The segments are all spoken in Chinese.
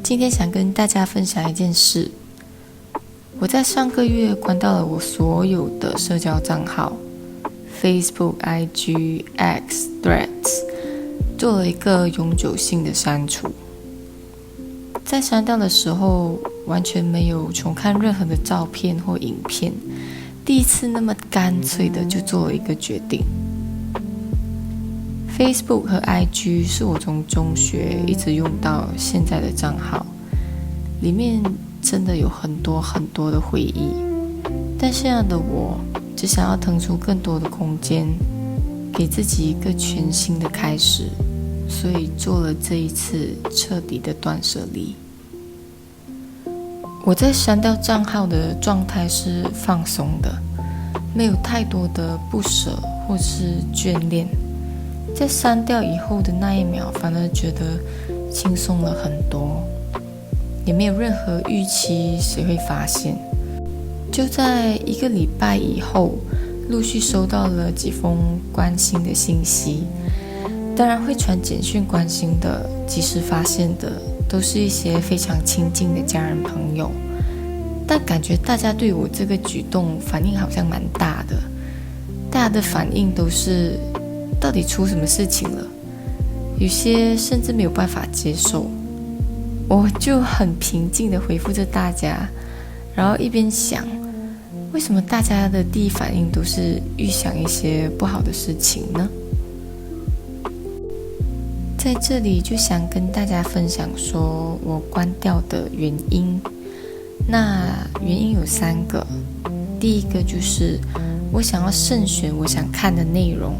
今天想跟大家分享一件事。我在上个月关掉了我所有的社交账号 Facebook、IG、X、Threads， 做了一个永久性的删除。在删掉的时候，完全没有重看任何的照片或影片，第一次那么干脆的就做了一个决定。Facebook 和 IG 是我从中学一直用到现在的账号，里面真的有很多很多的回忆，但现在的我只想要腾出更多的空间，给自己一个全新的开始，所以做了这一次彻底的断舍离。我在删掉账号的状态是放松的，没有太多的不舍或是眷恋。在删掉以后的那一秒，反而觉得轻松了很多，也没有任何预期谁会发现。就在1个礼拜以后，陆续收到了几封关心的信息，当然会传简讯关心的，及时发现的，都是一些非常亲近的家人朋友。但感觉大家对我这个举动反应好像蛮大的，大家的反应都是到底出什么事情了，有些甚至没有办法接受。我就很平静地回复着大家，然后一边想，为什么大家的第一反应都是预想一些不好的事情呢？在这里就想跟大家分享说我关掉的原因。那原因有3个，第一个就是我想要慎选我想看的内容。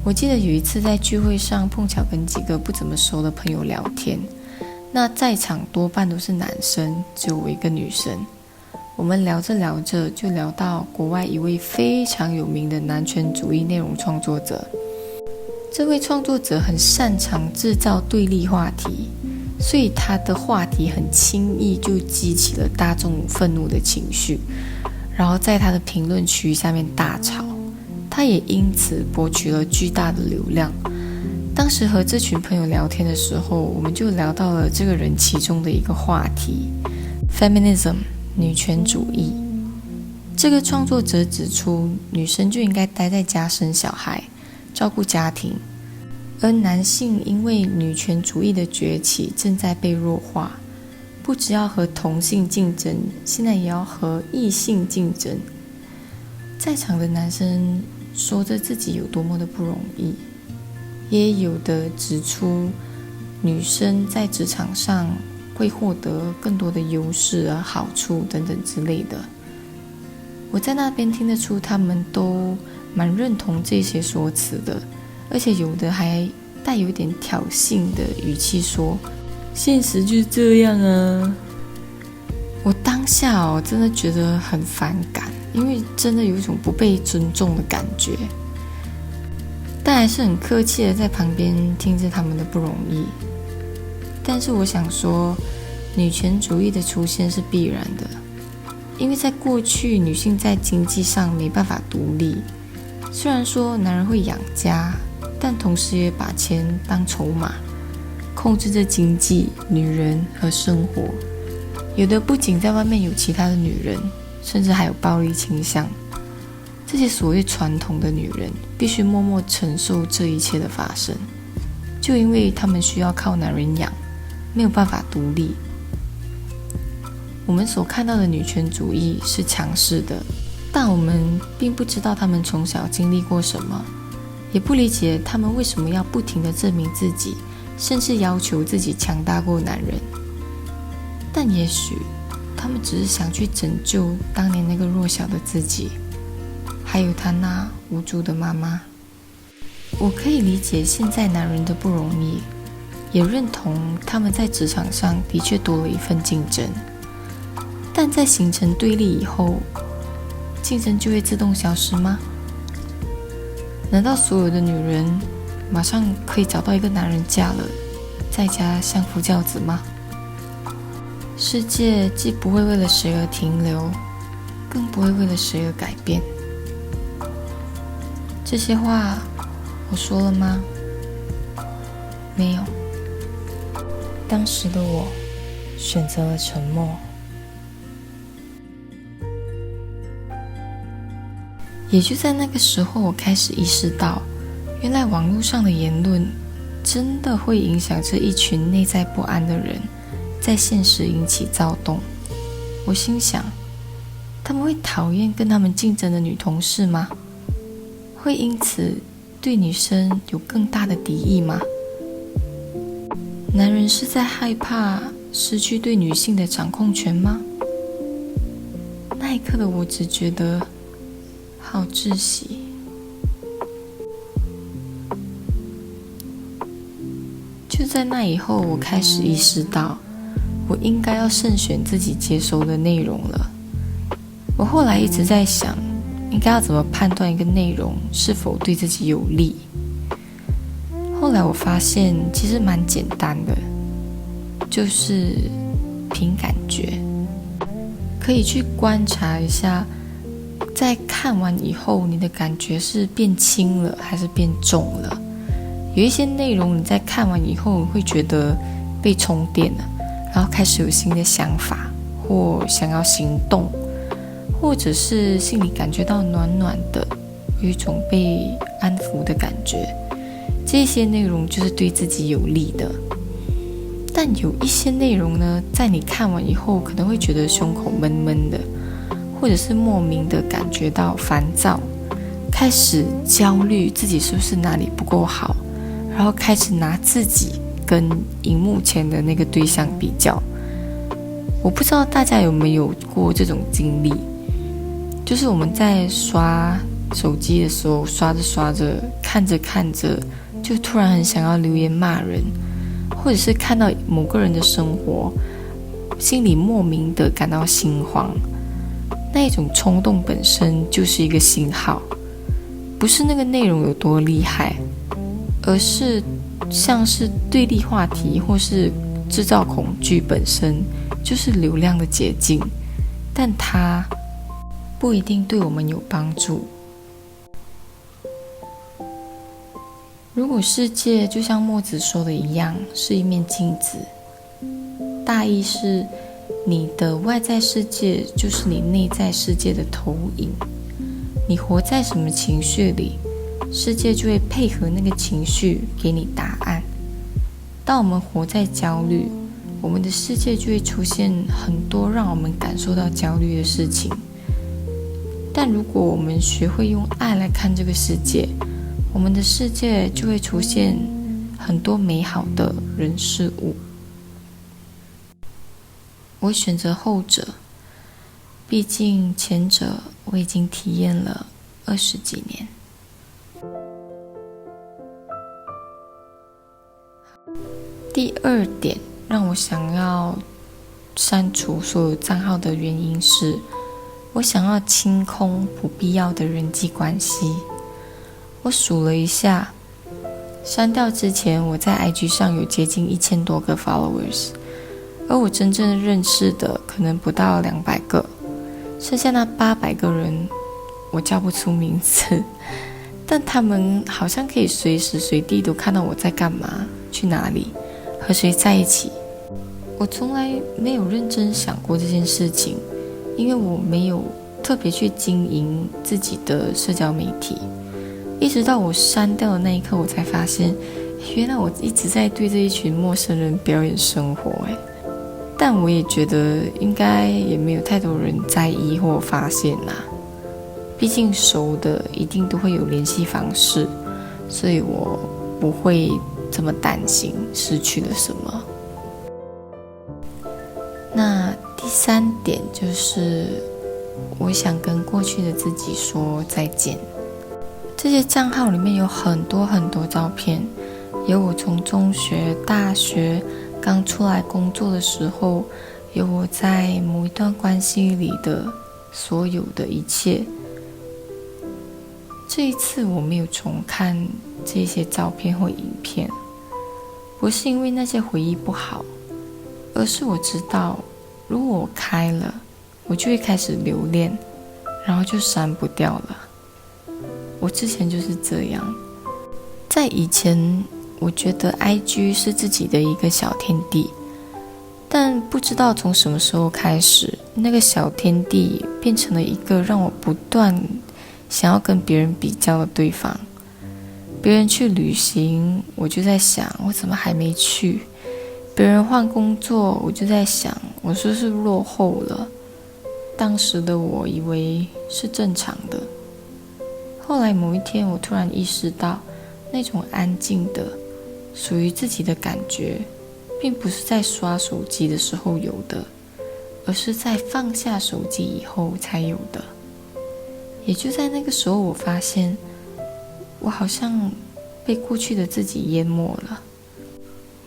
我记得有一次在聚会上碰巧跟几个不怎么熟的朋友聊天，那在场多半都是男生，只有我一个女生。我们聊着聊着就聊到国外一位非常有名的男权主义内容创作者。这位创作者很擅长制造对立话题，所以他的话题很轻易就激起了大众愤怒的情绪，然后在他的评论区下面大吵。他也因此博取了巨大的流量。当时和这群朋友聊天的时候，我们就聊到了这个人其中的一个话题 Feminism 女权主义。这个创作者指出，女生就应该待在家生小孩，照顾家庭，而男性因为女权主义的崛起正在被弱化，不只要和同性竞争，现在也要和异性竞争。在场的男生说着自己有多么的不容易，也有的指出女生在职场上会获得更多的优势啊、好处等等之类的。我在那边听得出他们都蛮认同这些说辞的，而且有的还带有点挑衅的语气说，现实就是这样啊。我当下真的觉得很反感，因为真的有一种不被尊重的感觉，但还是很客气的在旁边听着他们的不容易。但是我想说，女权主义的出现是必然的，因为在过去女性在经济上没办法独立，虽然说男人会养家，但同时也把钱当筹码，控制着经济、女人和生活。有的不仅在外面有其他的女人，甚至还有暴力倾向。这些所谓传统的女人必须默默承受这一切的发生，就因为她们需要靠男人养，没有办法独立。我们所看到的女权主义是强势的，但我们并不知道她们从小经历过什么，也不理解她们为什么要不停地证明自己，甚至要求自己强大过男人。但也许他们只是想去拯救当年那个弱小的自己，还有他那无助的妈妈。我可以理解现在男人的不容易，也认同他们在职场上的确多了一份竞争，但在形成对立以后，竞争就会自动消失吗？难道所有的女人马上可以找到一个男人嫁了，在家相夫教子吗？世界既不会为了谁而停留，更不会为了谁而改变。这些话我说了吗？没有。当时的我选择了沉默。也就在那个时候，我开始意识到，原来网络上的言论真的会影响这一群内在不安的人，在现实引起躁动。我心想，他们会讨厌跟他们竞争的女同事吗？会因此对女生有更大的敌意吗？男人是在害怕失去对女性的掌控权吗？那一刻的我只觉得好窒息。就在那以后，我开始意识到，我应该要慎选自己接收的内容了。我后来一直在想，应该要怎么判断一个内容是否对自己有利。后来我发现，其实蛮简单的，就是凭感觉，可以去观察一下，在看完以后，你的感觉是变轻了还是变重了。有一些内容你在看完以后会觉得被充电了，然后开始有新的想法，或想要行动，或者是心里感觉到暖暖的，有一种被安抚的感觉。这些内容就是对自己有利的。但有一些内容呢，在你看完以后可能会觉得胸口闷闷的，或者是莫名的感觉到烦躁，开始焦虑自己是不是哪里不够好，然后开始拿自己跟荧幕前的那个对象比较。我不知道大家有没有过这种经历，就是我们在刷手机的时候，刷着刷着，看着看着，就突然很想要留言骂人，或者是看到某个人的生活，心里莫名的感到心慌。那一种冲动本身就是一个信号，不是那个内容有多厉害，而是像是对立话题或是制造恐惧本身就是流量的捷径，但它不一定对我们有帮助。如果世界就像墨子说的一样，是一面镜子，大意是你的外在世界就是你内在世界的投影，你活在什么情绪里，世界就会配合那个情绪给你答案。当我们活在焦虑，我们的世界就会出现很多让我们感受到焦虑的事情。但如果我们学会用爱来看这个世界，我们的世界就会出现很多美好的人事物。我选择后者，毕竟前者我已经体验了20几年。第二点让我想要删除所有账号的原因是，我想要清空不必要的人际关系。我数了一下，删掉之前我在 IG 上有接近1000多个 followers， 而我真正认识的可能不到200个，剩下那800个人我叫不出名字，但他们好像可以随时随地都看到我在干嘛，去哪里，和谁在一起。我从来没有认真想过这件事情，因为我没有特别去经营自己的社交媒体。一直到我删掉的那一刻，我才发现，原来我一直在对这一群陌生人表演生活。但我也觉得应该也没有太多人在意或发现啦，毕竟熟的一定都会有联系方式，所以我不会这么担心失去了什么。那第3点就是我想跟过去的自己说再见。这些账号里面有很多很多照片，有我从中学、大学刚出来工作的时候，有我在某一段关系里的所有的一切。这一次我没有重看这些照片或影片，不是因为那些回忆不好，而是我知道，如果我开了，我就会开始留恋，然后就删不掉了。我之前就是这样，在以前我觉得 IG 是自己的一个小天地，但不知道从什么时候开始，那个小天地变成了一个让我不断想要跟别人比较的对方。别人去旅行，我就在想我怎么还没去；别人换工作，我就在想我是不是落后了。当时的我以为是正常的，后来某一天我突然意识到，那种安静的属于自己的感觉并不是在刷手机的时候有的，而是在放下手机以后才有的。也就在那个时候，我发现我好像被过去的自己淹没了。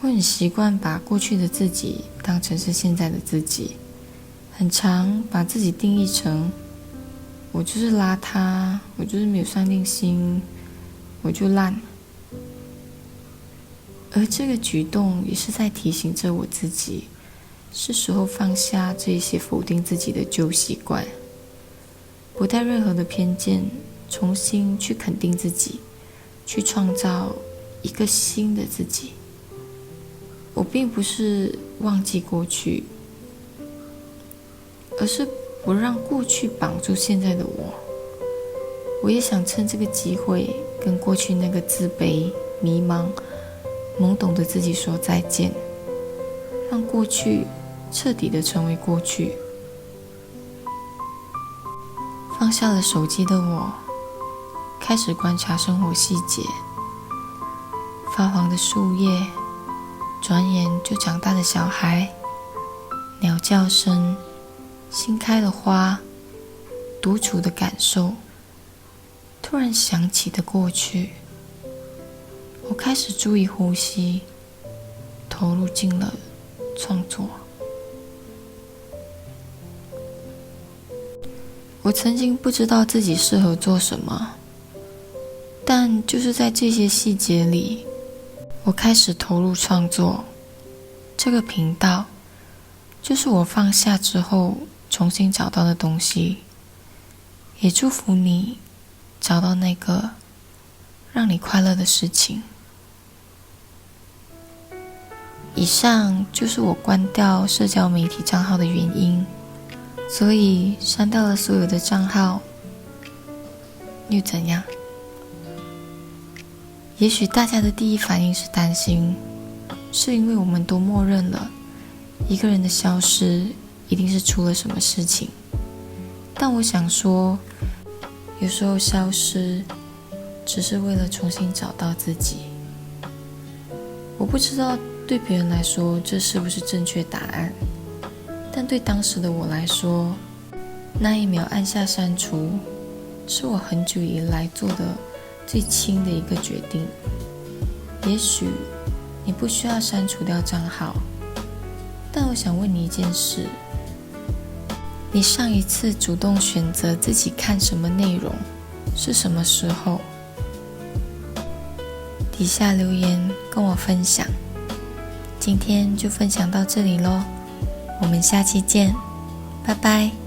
我很习惯把过去的自己当成是现在的自己，很常把自己定义成我就是邋遢，我就是没有上进心，我就烂。而这个举动也是在提醒着我自己，是时候放下这一些否定自己的旧习惯，不带任何的偏见，重新去肯定自己，去创造一个新的自己。我并不是忘记过去，而是不让过去绑住现在的我。我也想趁这个机会跟过去那个自卑、迷茫、懵懂的自己说再见，让过去彻底的成为过去。放下了手机的我，开始观察生活细节。发黄的树叶，转眼就长大的小孩，鸟叫声，新开的花，独处的感受。突然想起的过去，我开始注意呼吸，投入进了创作。我曾经不知道自己适合做什么，但就是在这些细节里，我开始投入创作。这个频道就是我放下之后重新找到的东西，也祝福你找到那个让你快乐的事情。以上就是我关掉社交媒体账号的原因，所以删掉了所有的账号又怎样？也许大家的第一反应是担心，是因为我们都默认了一个人的消失一定是出了什么事情。但我想说，有时候消失只是为了重新找到自己。我不知道对别人来说这是不是正确答案，但对当时的我来说，那一秒按下删除是我很久以来做的最轻的一个决定。也许你不需要删除掉账号，但我想问你一件事，你上一次主动选择自己看什么内容是什么时候？底下留言跟我分享。今天就分享到这里咯，我们下期见，拜拜。